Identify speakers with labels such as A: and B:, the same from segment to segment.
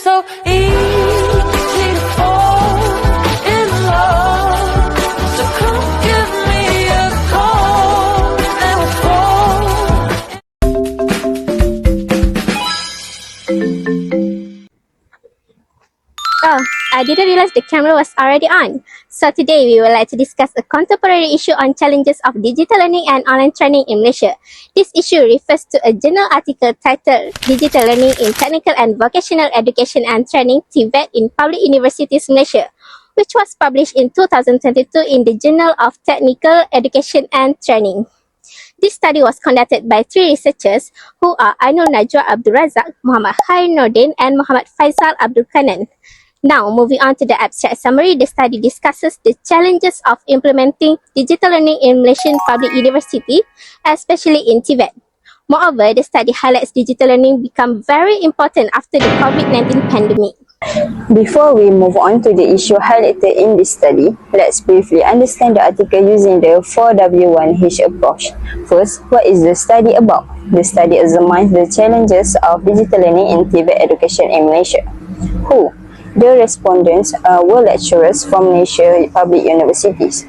A: So easy to fall in love. So come give me a call and we'll fall.
B: Oh, I didn't realize the camera was already on. So today we would like to discuss a contemporary issue on challenges of digital learning and online training in Malaysia. This issue refers to a journal article titled Digital Learning in Technical and Vocational Education and Training (TVET) in Public Universities Malaysia, which was published in 2022 in the Journal of Technical Education and Training. This study was conducted by 3 researchers who are Ainul Najwa Abdul Razak, Muhammad Khair Nordin and Muhammad Faisal Abdul Kanan. Now, moving on to the abstract summary, the study discusses the challenges of implementing digital learning in Malaysian public university, especially in TVET. Moreover, the study highlights digital learning become very important after the COVID-19 pandemic.
C: Before we move on to the issue highlighted in this study, let's briefly understand the article using the 4W1H approach. First, what is the study about? The study examines the challenges of digital learning in TVET education in Malaysia. Who? The respondents were lecturers from Malaysia public universities.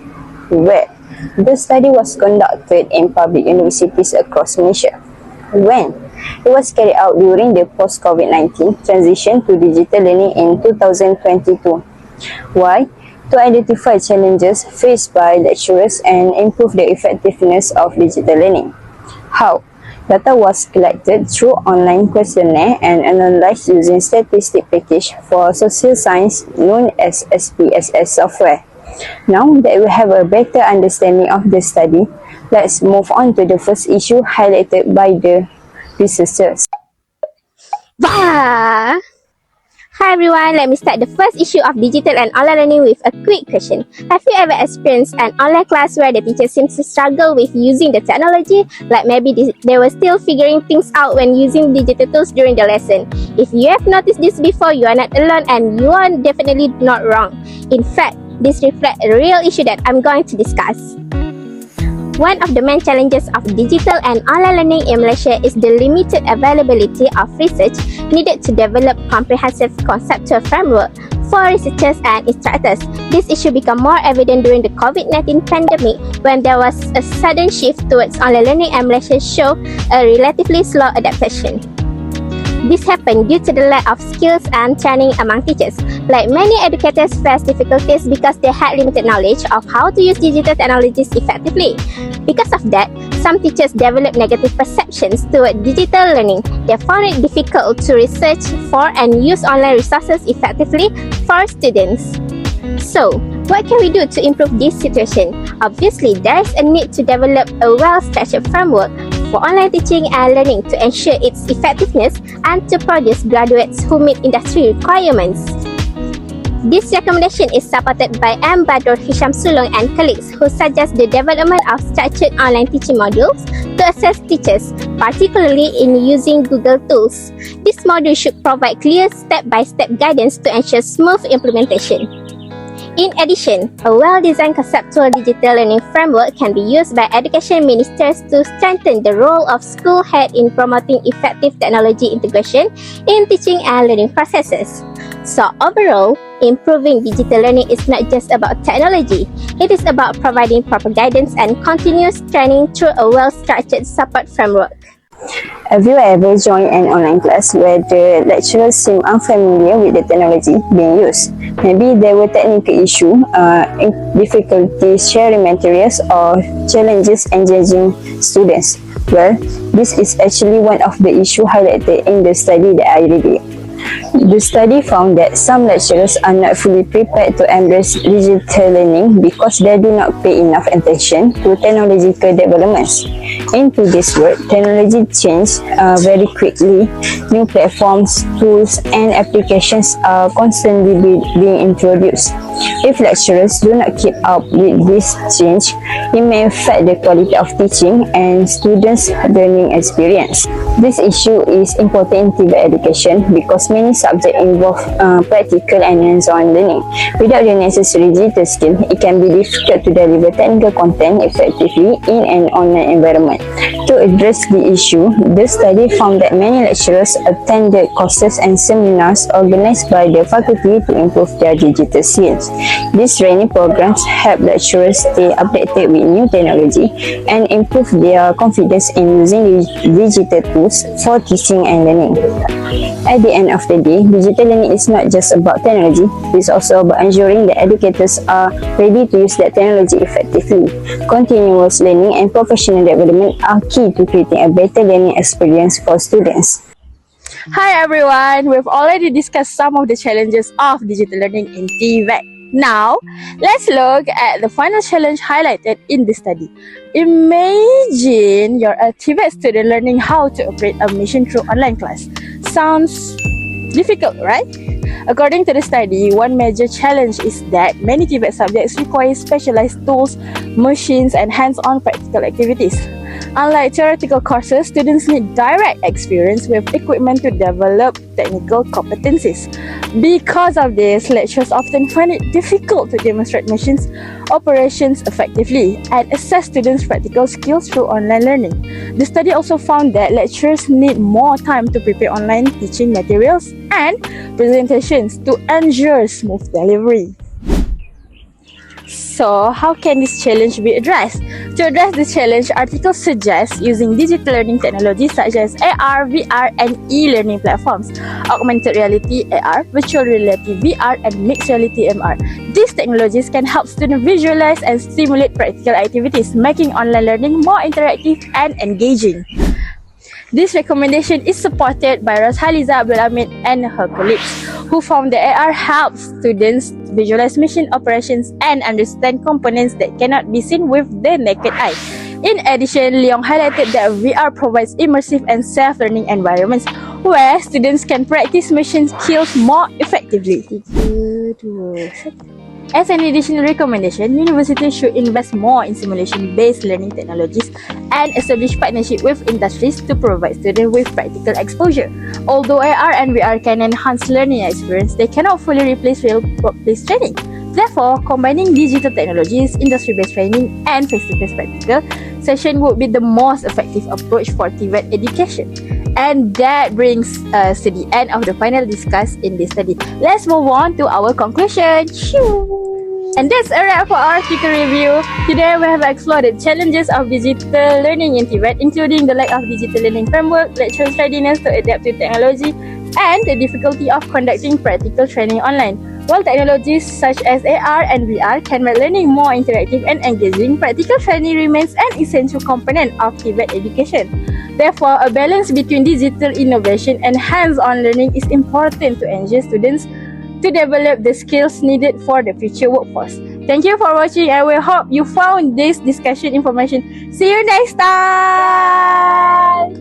C: Where? The study was conducted in public universities across Malaysia. When? It was carried out during the post-COVID-19 transition to digital learning in 2022. Why? To identify challenges faced by lecturers and improve the effectiveness of digital learning. How? Data was collected through online questionnaire and analyzed using statistic package for social science known as SPSS software. Now that we have a better understanding of the study, let's move on to the first issue highlighted by the researchers.
B: Bah! Hi everyone, let me start the first issue of digital and online learning with a quick question. Have you ever experienced an online class where the teacher seems to struggle with using the technology? Like maybe they were still figuring things out when using digital tools during the lesson. If you have noticed this before, you are not alone and you are definitely not wrong. In fact, this reflects a real issue that I'm going to discuss. One of the main challenges of digital and online learning in Malaysia is the limited availability of research needed to develop comprehensive conceptual framework for researchers and instructors. This issue became more evident during the COVID-19 pandemic when there was a sudden shift towards online learning and Malaysia showed a relatively slow adaptation. This happened due to the lack of skills and training among teachers. Like many educators faced difficulties because they had limited knowledge of how to use digital technologies effectively. Because of that, some teachers developed negative perceptions toward digital learning. They found it difficult to research for and use online resources effectively for students. So, what can we do to improve this situation? Obviously, there is a need to develop a well-structured framework for online teaching and learning to ensure its effectiveness and to produce graduates who meet industry requirements. This recommendation is supported by M. Badrul Hisham Sulong and colleagues who suggest the development of structured online teaching modules to assess teachers, particularly in using Google tools. This module should provide clear step-by-step guidance to ensure smooth implementation. In addition, a well-designed conceptual digital learning framework can be used by education ministers to strengthen the role of school head in promoting effective technology integration in teaching and learning processes. So overall, improving digital learning is not just about technology. It is about providing proper guidance and continuous training through a well-structured support framework.
C: Have you ever joined an online class where the lecturers seem unfamiliar with the technology being used? Maybe there were technical issues, difficulties sharing materials, or challenges engaging students. Well, this is actually one of the issues highlighted in the study that I reviewed. The study found that some lecturers are not fully prepared to embrace digital learning because they do not pay enough attention to technological developments. In today's world, technology changes very quickly. New platforms, tools, and applications are constantly being introduced. If lecturers do not keep up with this change, it may affect the quality of teaching and students' learning experience. This issue is important in TVET education because many subjects involve practical and hands-on learning. Without the necessary digital skill, it can be difficult to deliver technical content effectively in an online environment. To address the issue, the study found that many lecturers attended courses and seminars organized by the faculty to improve their digital skills. These training programs help lecturers stay updated with new technology and improve their confidence in using digital tools for teaching and learning. At the end of the day, digital learning is not just about technology, it's also about ensuring that educators are ready to use that technology effectively. Continuous learning and professional development are key to creating a better learning experience for students.
D: Hi everyone, we've already discussed some of the challenges of digital learning in TVET. Now, let's look at the final challenge highlighted in the study. Imagine you're a TVET student learning how to operate a machine through online class. Sounds difficult, right? According to the study, one major challenge is that many TVET subjects require specialized tools, machines, and hands-on practical activities. Unlike theoretical courses, students need direct experience with equipment to develop technical competencies. Because of this, lecturers often find it difficult to demonstrate machines operations effectively and assess students' practical skills through online learning. The study also found that lecturers need more time to prepare online teaching materials and presentations to ensure smooth delivery. So, how can this challenge be addressed? To address this challenge, articles suggest using digital learning technologies such as AR, VR, and e-learning platforms, augmented reality AR, virtual reality VR, and mixed reality MR. These technologies can help students visualize and stimulate practical activities, making online learning more interactive and engaging. This recommendation is supported by Roshaliza Abdulhamid and her colleagues, who found that AR helps students visualize machine operations and understand components that cannot be seen with the naked eye. In addition, Leong highlighted that VR provides immersive and self-learning environments where students can practice machine skills more effectively. As an additional recommendation, universities should invest more in simulation-based learning technologies and establish partnerships with industries to provide students with practical exposure. Although AR and VR can enhance learning experience, they cannot fully replace real workplace training. Therefore, combining digital technologies, industry-based training, and face-to-face practical session would be the most effective approach for TVET education. And that brings us to the end of the final discussed in this study. Let's move on to our conclusion. And that's a wrap for our speaker review. Today we have explored the challenges of digital learning in TVET, including the lack of digital learning framework, lecturers' readiness to adapt to technology, and the difficulty of conducting practical training online. While technologies such as AR and VR can make learning more interactive and engaging, practical training remains an essential component of TVET education. Therefore, a balance between digital innovation and hands-on learning is important to ensure students to develop the skills needed for the future workforce. Thank you for watching. I will hope you found this discussion information. See you next time!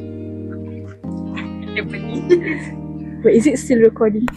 D: Wait, is it still recording?